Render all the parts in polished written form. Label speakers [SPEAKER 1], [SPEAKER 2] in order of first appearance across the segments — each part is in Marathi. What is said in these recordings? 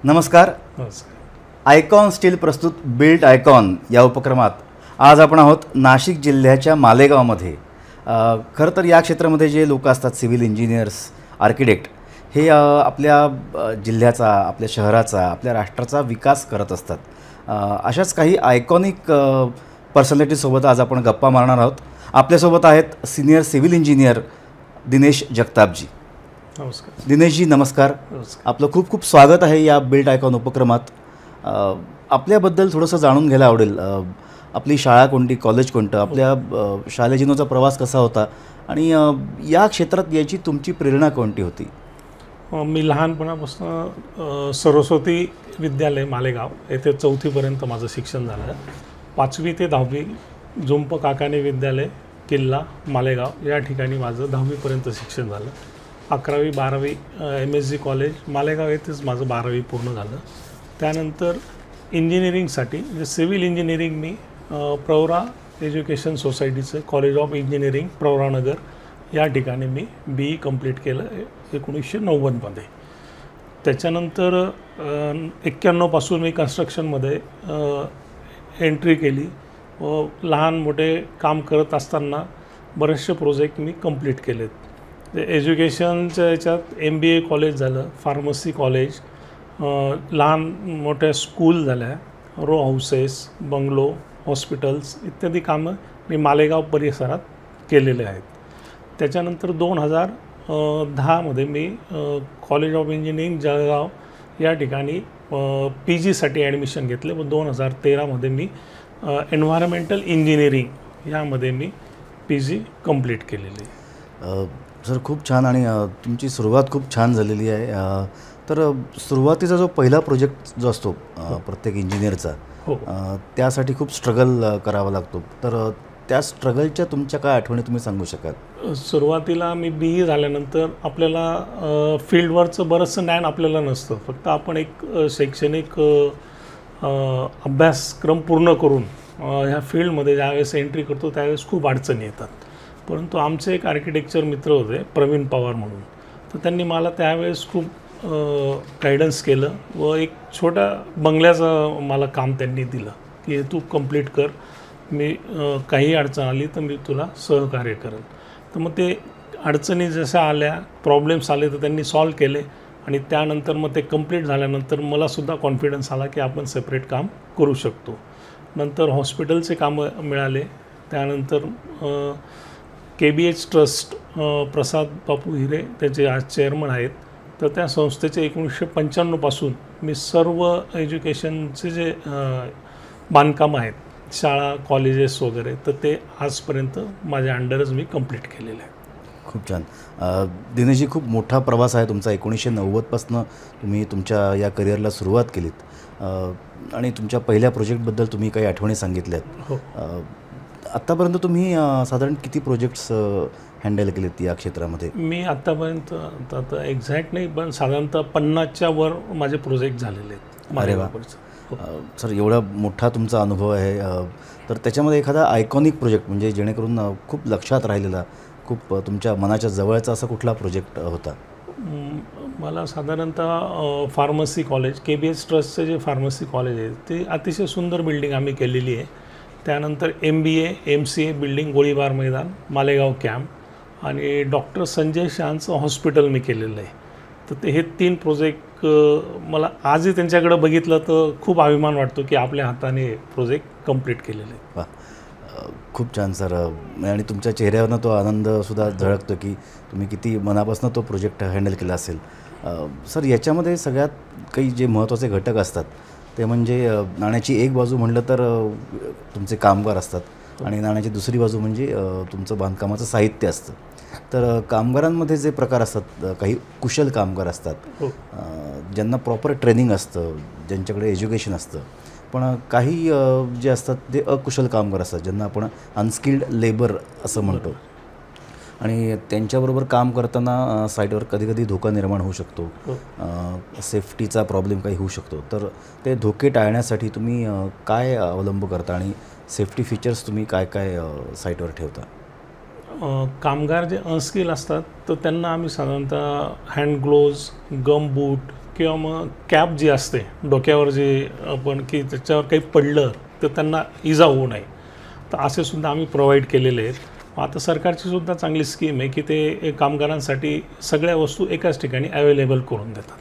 [SPEAKER 1] नमस्कार. आयकॉन स्टील प्रस्तुत बिल्ट आयकॉन या उपक्रमात आज आपण आहोत नाशिक जिल्ह्याच्या मालेगावमध्ये. खरं तर या क्षेत्रामध्ये जे लोक असतात, सिव्हिल इंजिनियर्स, आर्किटेक्ट, हे आपल्या जिल्ह्याचा, आपल्या शहराचा, आपल्या राष्ट्राचा विकास करत असतात. अशाच काही आयकॉनिक पर्सनॅलिटीसोबत आज आपण गप्पा मारणार आहोत. आपल्यासोबत आहेत सिनियर सिव्हिल इंजिनियर दिनेश जगतापजी.
[SPEAKER 2] नमस्कार
[SPEAKER 1] दिनेशजी, नमस्कार. आपलं खूप खूप स्वागत आहे या बिल्ट आयकॉन उपक्रमात. आपल्याबद्दल थोडंसं जाणून घ्यायला आवडेल. आपली शाळा कोणती, कॉलेज कोणतं, आपल्या शालेय जीवनाचा प्रवास कसा होता आणि या क्षेत्रात याची तुमची प्रेरणा कोणती होती?
[SPEAKER 2] मी लहानपणापासून सरस्वती विद्यालय मालेगाव येथे 4थीपर्यंत माझं शिक्षण झालं. 5वी ते 10वी झुंप काकाणे विद्यालय किल्ला मालेगाव या ठिकाणी माझं 10वीपर्यंत शिक्षण झालं. 11वी 12वी MSG कॉलेज मालेगाव येथेच माझं 12वी पूर्ण झालं. त्यानंतर इंजिनिअरिंगसाठी म्हणजे सिव्हिल इंजिनिअरिंग मी प्रवरा एज्युकेशन सोसायटीचं कॉलेज ऑफ इंजिनिअरिंग प्रवरानगर या ठिकाणी मी BE कंप्लीट केलं 1990मध्ये. त्याच्यानंतर 91पासून मी कन्स्ट्रक्शनमध्ये एंट्री केली व लहान मोठे काम करत असताना बरेचसे प्रोजेक्ट मी कंप्लीट केलेत. एज्युकेशनच्या याच्यात MBA कॉलेज झालं, फार्मसी कॉलेज, लहान मोठ्या स्कूल झाल्या, रो हाऊसेस, बंगलो, हॉस्पिटल्स इत्यादी कामं मी मालेगाव परिसरात केलेले आहेत. त्याच्यानंतर 2010मध्ये मी कॉलेज ऑफ इंजिनिअरिंग जळगाव या ठिकाणी PGसाठी ॲडमिशन घेतले व 2013मध्ये मी एन्व्हायरमेंटल इंजिनिअरिंग यामध्ये मी PG कंप्लीट केलेली.
[SPEAKER 1] सर, खूप छान. आणि तुमची सुरुवात खूप छान झालेली आहे. तर सुरुवातीचा जो पहिला प्रोजेक्ट जो असतो प्रत्येक इंजिनियरचा, त्यासाठी खूप स्ट्रगल करावा लागतो. तर त्या स्ट्रगलच्या तुमच्या काय आठवणी तुम्ही सांगू शकाल?
[SPEAKER 2] सुरुवातीला मी BE झाल्यानंतर आपल्याला फील्डवरचं बरंचसं ज्ञान आपल्याला नसतं. फक्त आपण एक शैक्षणिक अभ्यासक्रम पूर्ण करून ह्या फील्डमध्ये ज्यावेळेस एंट्री करतो त्यावेळेस खूप अडचणी येतात. परंतु आमचे एक आर्किटेक्चर मित्र होते, प्रवीण पवार म्हणून, तर त्यांनी मला त्यावेळेस खूप गायडन्स केलं व एक छोट्या बंगल्याचं मला काम त्यांनी दिलं की तू कंप्लीट कर, मी काही अडचण आली तर मी तुला सहकार्य करेल. तर मग ते अडचणी जशा आल्या, प्रॉब्लेम्स आले तर त्यांनी सॉल्व केले आणि त्यानंतर मग ते कंप्लीट झाल्यानंतर मलासुद्धा कॉन्फिडन्स आला की आपण सेपरेट काम करू शकतो. नंतर हॉस्पिटलचे कामं मिळाले. त्यानंतर KBH ट्रस्ट, प्रसाद बापू हिरे त्याचे आज चेअरमन आहेत. तर त्या संस्थेचे 1995पासून मी सर्व एज्युकेशनचे जे बांधकाम आहेत, शाळा, कॉलेजेस वगैरे, तर ते आजपर्यंत माझ्या अंडरच मी कंप्लीट केलेलं आहे.
[SPEAKER 1] खूप छान. दिनेशजी, खूप मोठा प्रवास आहे तुमचा. 1990पासून तुम्ही तुमच्या या करिअरला सुरुवात केलीत आणि तुमच्या पहिल्या प्रोजेक्टबद्दल तुम्ही काही आठवणी सांगितल्यात.
[SPEAKER 2] हो.
[SPEAKER 1] आत्तापर्यंत तुम्ही साधारण किती प्रोजेक्ट्स हँडल केलेत या क्षेत्रामध्ये?
[SPEAKER 2] मी आत्तापर्यंत आता एक्झॅक्ट नाही, पण साधारणतः 50च्या वर माझे प्रोजेक्ट झालेले आहेत.
[SPEAKER 1] अरे वा. सर, एवढा मोठा तुमचा अनुभव आहे. तर त्याच्यामध्ये एखादा आयकॉनिक प्रोजेक्ट म्हणजे जेणेकरून खूप लक्षात राहिलेला, खूप तुमच्या मनाच्या जवळचा असा कुठला प्रोजेक्ट होता?
[SPEAKER 2] मला साधारणतः फार्मसी कॉलेज, KBH ट्रस्टचे जे फार्मसी कॉलेज आहे ते अतिशय सुंदर बिल्डिंग आम्ही केलेली आहे. त्यानंतर MBA MCA बिल्डिंग गोळीबार मैदान मालेगाव कॅम्प आणि डॉक्टर संजय शहांचं हॉस्पिटल मी केलेलं आहे. तर हे 3 प्रोजेक्ट मला आजही त्यांच्याकडे बघितलं तर खूप अभिमान वाटतो की आपल्या हाताने प्रोजेक्ट कंप्लीट केलेले आहे.
[SPEAKER 1] वा, खूप छान सर. आणि तुमच्या चेहऱ्यावरनं तो आनंदसुद्धा झळकतो की तुम्ही किती मनापासून तो प्रोजेक्ट हँडल केला असेल. सर, याच्यामध्ये सगळ्यात काही जे महत्त्वाचे घटक असतात ते म्हणजे नाण्याची एक बाजू म्हटलं तर तुमचे कामगार असतात आणि नाण्याची दुसरी बाजू म्हणजे तुमचं बांधकामाचं साहित्य असतं. तर कामगारांमध्ये जे प्रकार असतात, काही कुशल कामगार असतात ज्यांना प्रॉपर ट्रेनिंग असतं, ज्यांच्याकडे एज्युकेशन असतं, पण काही जे असतात ते अकुशल कामगार असतात ज्यांना आपण अनस्किल्ड लेबर असं म्हणतो. आणि त्यांच्याबरोबर काम करताना साईटवर कधीकधी धोका निर्माण होऊ शकतो, सेफ्टीचा प्रॉब्लेम काही होऊ शकतो. तर ते धोके टाळण्यासाठी तुम्ही काय अवलंब करता आणि सेफ्टी फीचर्स तुम्ही काय काय साईटवर ठेवता?
[SPEAKER 2] कामगार जे अनस्किल असतात तर त्यांना आम्ही साधारणतः हँड ग्लोव्ज, गम बूट, किंवा मग कॅप जी असते डोक्यावर जे आपण की त्याच्यावर काही पडलं तर त्यांना इजा होऊ नये, तर असे सुद्धा आम्ही प्रोव्हाइड केलेले आहेत. आता सरकारची सुद्धा चांगली स्कीम आहे की ते कामगारांसाठी सगळ्या वस्तू एकाच ठिकाणी अवेलेबल करून देतात.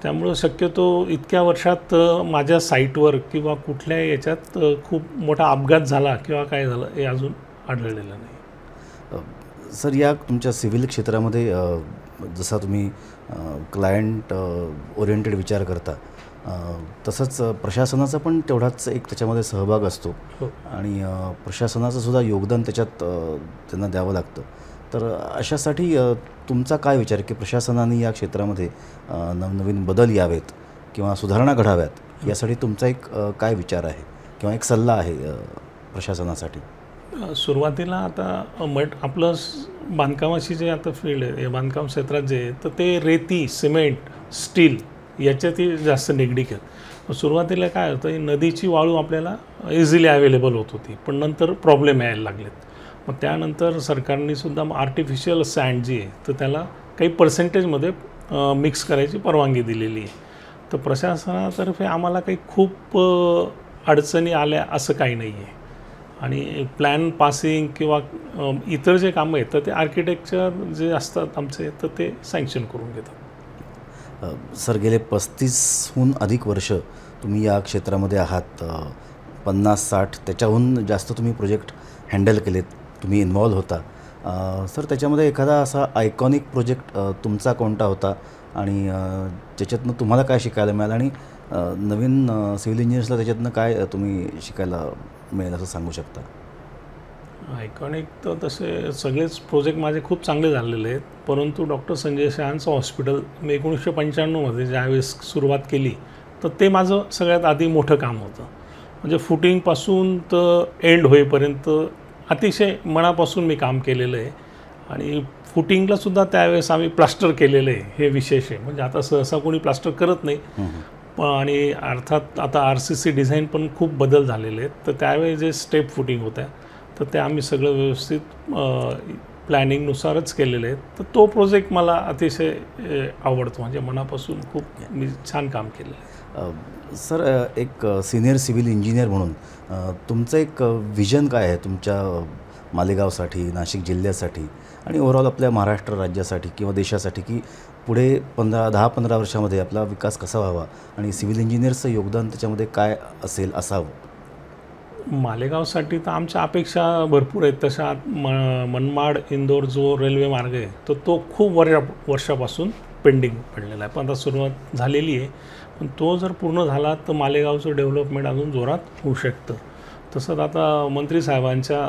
[SPEAKER 2] त्यामुळं शक्यतो इतक्या वर्षात माझ्या साईटवर किंवा कुठल्याही याच्यात खूप मोठा अपघात झाला किंवा काय झालं हे अजून आढळलेलं नाही.
[SPEAKER 1] सर, या तुमच्या सिव्हिल क्षेत्रामध्ये जसा तुम्ही क्लायंट ओरिएंटेड विचार करता, तसंच प्रशासनाचा पण तेवढाच एक त्याच्यामध्ये सहभाग असतो.
[SPEAKER 2] हो.
[SPEAKER 1] आणि प्रशासनाचं सुद्धा योगदान त्याच्यात त्यांना द्यावं लागतं. तर अशासाठी तुमचा काय विचार आहे की प्रशासनाने या क्षेत्रामध्ये नवनवीन बदल यावेत किंवा सुधारणा घडाव्यात, यासाठी तुमचा एक काय विचार आहे किंवा एक सल्ला आहे प्रशासनासाठी?
[SPEAKER 2] सुरुवातीला आता आपलं बांधकामाची जे आता फील्ड आहे, या बांधकाम क्षेत्रात जे आहे तर ते रेती, सिमेंट, स्टील याच्यातही जास्त निगडीक आहेत. सुरुवातीला काय होतं, नदीची वाळू आपल्याला इझिली अवेलेबल होत होती, पण नंतर प्रॉब्लेम यायला लागलेत. मग त्यानंतर सरकारने सुद्धा आर्टिफिशियल सँड जी आहे तर त्याला काही पर्सेंटेजमध्ये मिक्स करायची परवानगी दिलेली आहे. तर प्रशासनातर्फे आम्हाला काही खूप अडचणी आल्या असं काही नाही आहे. आणि प्लॅन पासिंग किंवा इतर जे कामं आहेत तर ते आर्किटेक्चर जे असतात आमचे तर ते सँक्शन करून घेतात.
[SPEAKER 1] सर, गेले 35हून अधिक वर्ष तुम्ही या क्षेत्रामध्ये आहात. 50-60 त्याच्याहून जास्त तुम्ही प्रोजेक्ट हँडल केलेत, तुम्ही इन्व्हॉल्व होता. सर, त्याच्यामध्ये एखादा असा आयकॉनिक प्रोजेक्ट तुमचा कोणता होता आणि ज्याच्यातनं तुम्हाला काय शिकायला मिळालं, आणि नवीन सिव्हिल इंजिनियर्सला त्याच्यातनं काय तुम्ही शिकायला मिळेल असं सांगू शकता?
[SPEAKER 2] आयकॉनिक तर तसे सगळेच प्रोजेक्ट माझे खूप चांगले झालेले आहेत, परंतु डॉक्टर संजय शहांचं हॉस्पिटल मी 1995मध्ये ज्यावेळेस सुरुवात केली तर ते माझं सगळ्यात आधी मोठं काम होतं. म्हणजे फुटिंगपासून तर एंड होईपर्यंत अतिशय मनापासून मी काम केलेलं आहे. आणि फुटिंगलासुद्धा त्यावेळेस आम्ही प्लास्टर केलेलं आहे, हे विशेष आहे. म्हणजे आता सहसा कोणी प्लास्टर करत नाही. आणि अर्थात आता RCC डिझाईन पण खूप बदल झालेले आहेत. तर त्यावेळी जे स्टेप फुटिंग होत्या तर ते आम्ही सगळं व्यवस्थित प्लॅनिंगनुसारच केलेले आहेत. तर तो प्रोजेक्ट मला अतिशय आवडतो, म्हणजे मनापासून खूप मी छान काम केलं आहे.
[SPEAKER 1] सर, एक सिनियर सिव्हिल इंजिनियर म्हणून तुमचं एक विजन काय आहे तुमच्या मालेगावसाठी, नाशिक जिल्ह्यासाठी आणि ओव्हरऑल आपल्या महाराष्ट्र राज्यासाठी किंवा देशासाठी, की पुढे 10-15 वर्षामध्ये आपला विकास कसा व्हावा आणि सिव्हिल इंजिनियर्सचं योगदान त्याच्यामध्ये काय असावं?
[SPEAKER 2] मालेगावसाठी तर आमच्या अपेक्षा भरपूर आहेत. तशा मनमाड इंदोर जो रेल्वे मार्ग आहे तर तो खूप वर्षापासून पेंडिंग पडलेला आहे, पण आता सुरुवात झालेली आहे. पण तो जर पूर्ण झाला तर मालेगावचं डेव्हलपमेंट अजून जोरात होऊ शकतं. तसंच आता मंत्री साहेबांच्या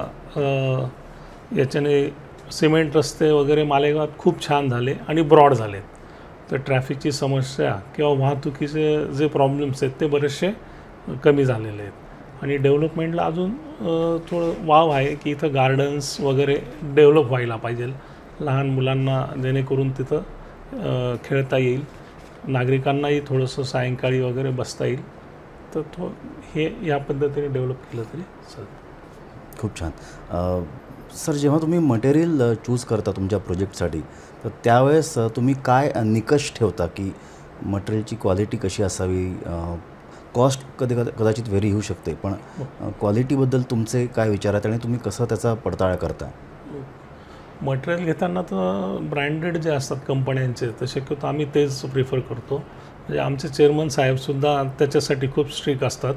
[SPEAKER 2] याच्याने सिमेंट रस्ते वगैरे मालेगावात खूप छान झाले आणि ब्रॉड झाले. तर ट्रॅफिकची समस्या किंवा वाहतुकीचे जे प्रॉब्लेम्स आहेत ते बरेचसे कमी झालेले आहेत. आणि डेव्हलपमेंटला अजून थोडं वाव आहे की इथं गार्डन्स वगैरे डेव्हलप व्हायला पाहिजे, लहान मुलांना जेणेकरून तिथं खेळता येईल, नागरिकांनाही थोडंसं सायंकाळी वगैरे बसता येईल. तर हे या पद्धतीने डेव्हलप केलं तरी चालेल.
[SPEAKER 1] खूप छान. सर, जेव्हा तुम्ही मटेरियल चूज करता तुमच्या प्रोजेक्टसाठी तर त्यावेळेस तुम्ही काय निकष ठेवता की मटेरियलची क्वालिटी कशी असावी? कॉस्ट कदाचित व्हेरी होऊ शकते, पण क्वालिटीबद्दल तुमचे काय विचार आहेत आणि तुम्ही कसं त्याचा पडताळा करता?
[SPEAKER 2] मटेरियल घेताना तर ब्रँडेड जे असतात कंपन्यांचे तर शक्यतो आम्ही तेच प्रिफर करतो. म्हणजे आमचे चेअरमन साहेबसुद्धा त्याच्यासाठी खूप स्ट्रिक्ट असतात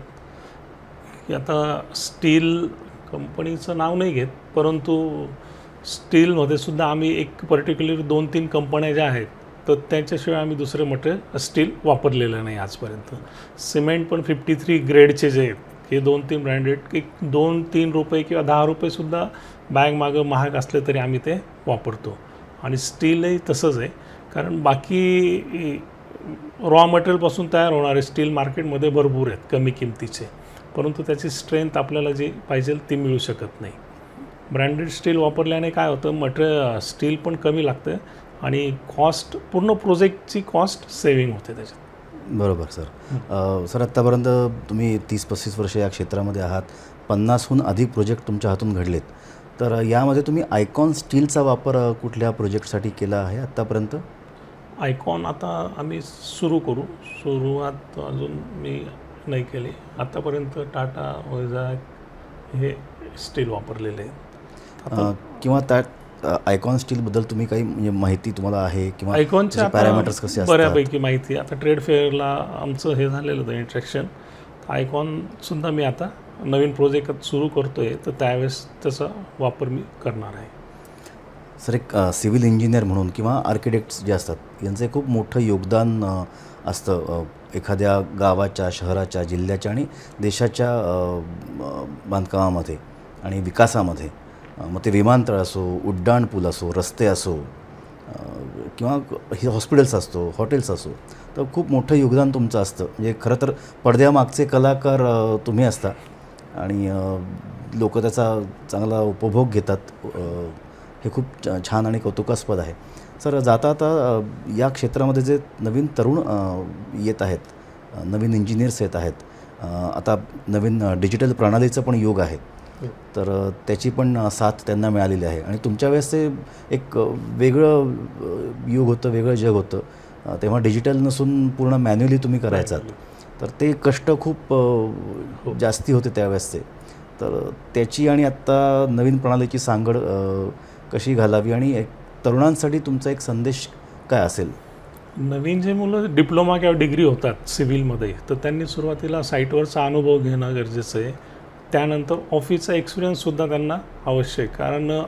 [SPEAKER 2] की आता स्टील कंपनीचं नाव नाही घेत, परंतु स्टीलमध्ये सुद्धा आम्ही एक पर्टिक्युलर 2-3 कंपन्या ज्या आहेत तर त्याच्याशिवाय आम्ही दुसरे मटेरियल स्टील वापरलेलं नाही आजपर्यंत. सिमेंट पण 53 ग्रेडचे जे आहेत हे 2-3 ब्रँडेड, एक 2-3 रुपये किंवा 10 रुपयेसुद्धा बॅग मागं महाग असले तरी आम्ही ते वापरतो. आणि स्टीलही तसंच आहे, कारण बाकी रॉ मटेरियलपासून तयार होणारे स्टील मार्केटमध्ये भरपूर आहेत कमी किमतीचे, परंतु त्याची स्ट्रेंथ आपल्याला जी पाहिजे ती मिळू शकत नाही. ब्रँडेड स्टील वापरल्याने काय होतं, स्टील पण कमी लागतं आणि कॉस्ट, पूर्ण प्रोजेक्टची कॉस्ट सेविंग होते त्याच्यात.
[SPEAKER 1] बरोबर सर. सर, आत्तापर्यंत तुम्ही 30-35 वर्ष या क्षेत्रामध्ये आहात, 50हून अधिक प्रोजेक्ट तुमच्या हातून घडलेत. तर यामध्ये तुम्ही आयकॉन स्टीलचा वापर कुठल्या प्रोजेक्टसाठी केला आहे आत्तापर्यंत?
[SPEAKER 2] आयकॉन आता आम्ही सुरू करू. सुरुवात अजून मी नाही केली. आतापर्यंत टाटा, वैजाग हे स्टील वापरलेले आहे.
[SPEAKER 1] किंवा त्यात आयकॉन स्टीलबद्दल तुम्ही काही म्हणजे माहिती तुम्हाला आहे किंवा
[SPEAKER 2] आयकॉनचे
[SPEAKER 1] पॅरामीटर्स कसे
[SPEAKER 2] आता
[SPEAKER 1] असतात?
[SPEAKER 2] बऱ्यापैकी माहिती. आता ट्रेड फेअरला आमचं हे झालेलं होतं इंट्रॅक्शन. आयकॉनसुद्धा मी आता नवीन प्रोजेक्ट सुरू करतो आहे, तर त्यावेळेस त्याचा वापर मी करणार आहे.
[SPEAKER 1] सर, एक सिव्हिल इंजिनियर म्हणून किंवा आर्किटेक्ट्स जे असतात यांचं खूप मोठं योगदान असतं एखाद्या गावाच्या, शहराच्या, जिल्ह्याच्या आणि देशाच्या बांधकामामध्ये आणि विकासामध्ये. मग ते विमानतळ असो, उड्डाणपूल असो, रस्ते असो किंवा हे हॉस्पिटल्स असतो, हॉटेल्स असो, तर खूप मोठं योगदान तुमचं असतं. म्हणजे खरं तर पडद्यामागचे कलाकार तुम्ही असता आणि लोक त्याचा चांगला उपभोग घेतात. हे खूप छान आणि कौतुकास्पद आहे. सर, जाता आता या क्षेत्रामध्ये जे नवीन तरुण येत आहेत, नवीन इंजिनियर्स येत आहेत, आता नवीन डिजिटल प्रणालीचं पण युग आहे, तर त्याची पण साथ त्यांना मिळालेली आहे. आणि तुमच्या वेळेस ते एक वेगळं युग होतं, वेगळं जग होतं. तेव्हा डिजिटल नसून पूर्ण मॅन्युअली तुम्ही करायचात, तर ते कष्ट खूप जास्ती होते त्यावेळेसचे. तर त्याची आणि आत्ता नवीन प्रणालीची सांगड कशी घालावी आणि एक तरुणांसाठी तुमचा एक संदेश काय असेल?
[SPEAKER 2] नवीन जे मुलं डिप्लोमा किंवा डिग्री होतात सिव्हिलमध्ये, तर त्यांनी सुरुवातीला साईटवरचा अनुभव घेणं गरजेचं आहे. त्यानंतर ऑफिसचा एक्सपिरियन्ससुद्धा त्यांना आवश्यक आहे. कारण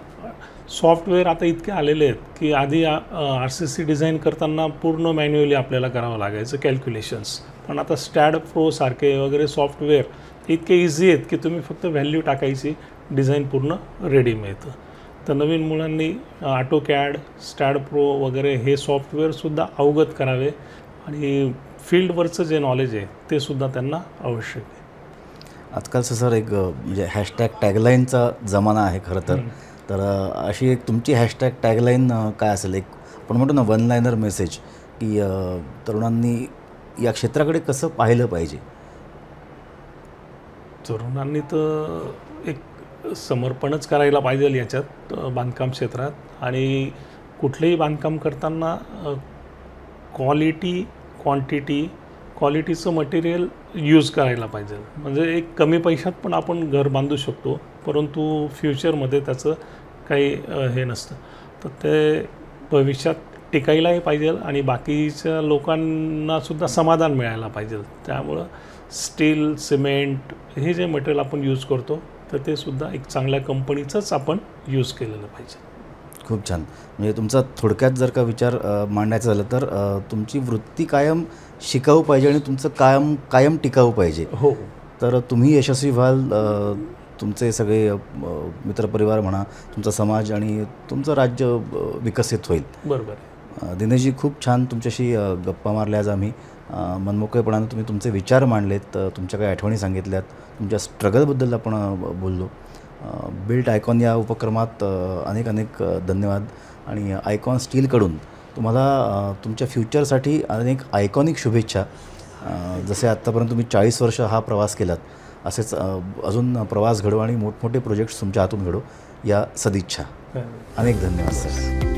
[SPEAKER 2] सॉफ्टवेअर आता इतके आलेले आहेत की आधी RCC डिझाईन करताना पूर्ण मॅन्युअली आपल्याला करावं लागायचं कॅल्क्युलेशन्स. पण आता स्टॅड प्रोसारखे वगैरे सॉफ्टवेअर इतके इझी आहेत की तुम्ही फक्त व्हॅल्यू टाकायची, डिझाईन पूर्ण रेडी मिळतं. तर नवीन मुलांनी AutoCAD, स्टॅड प्रो वगैरे हे सॉफ्टवेअरसुद्धा अवगत करावे आणि फील्डवरचं जे नॉलेज आहे ते सुद्धा त्यांना आवश्यक आहे.
[SPEAKER 1] आजकालचं सर एक म्हणजे टॅगलाईनचा जमाना आहे खरं तर. तर अशी एक तुमची टॅगलाईन काय असेल? एक आपण म्हणतो ना वन लायनर मेसेज, की तरुणांनी या क्षेत्राकडे कसं पाहिलं पाहिजे?
[SPEAKER 2] तरुणांनी तर एक समर्पणच करायला पाहिजे याच्यात बांधकाम क्षेत्रात. आणि कुठलेही बांधकाम करताना क्वालिटी, क्वालिटीचं मटेरियल यूज करायला पाहिजे. म्हणजे एक कमी पैशात पण आपण घर बांधू शकतो, परंतु फ्युचरमध्ये त्याचं काही हे नसतं. तर ते भविष्यात टिकायलाही पाहिजे आणि बाकीच्या लोकांनासुद्धा समाधान मिळायला पाहिजे. त्यामुळं स्टील, सिमेंट हे जे मटेरियल आपण यूज करतो तर ते सुद्धा एक चांगल्या कंपनीचंच आपण यूज केलेलं पाहिजे.
[SPEAKER 1] खूप छान. म्हणजे तुमचा थोडक्यात जर का विचार मांडायचा झाला तर तुमची वृत्ती कायम शिकाऊ पाहिजे आणि तुमचं कायम टिकाऊ पाहिजे.
[SPEAKER 2] हो.
[SPEAKER 1] तर तुम्ही यशस्वी व्हाल. तुमचे सगळे मित्रपरिवार म्हणा, तुमचा समाज आणि तुमचं राज्य विकसित होईल.
[SPEAKER 2] बरोबर.
[SPEAKER 1] दिनेशजी, खूप छान तुमच्याशी गप्पा मारल्या आज आम्ही. मनमोकळेपणाने तुम्ही तुमचे विचार मांडलेत, तुमच्या काही आठवणी सांगितल्यात, तुमच्या स्ट्रगलबद्दल आपण बोललो. बिल्ट आयकॉन या उपक्रमात अनेक धन्यवाद. आणि आयकॉन स्टीलकडून तुम्हाला तुमच्या फ्युचरसाठी अनेक आयकॉनिक शुभेच्छा. जसे आत्तापर्यंत तुम्ही 40 वर्ष हा प्रवास केलात, असेच अजून प्रवास घडो आणि मोठमोठे प्रोजेक्ट्स तुमच्या हातून घडो, या सदिच्छा. अनेक धन्यवाद सर.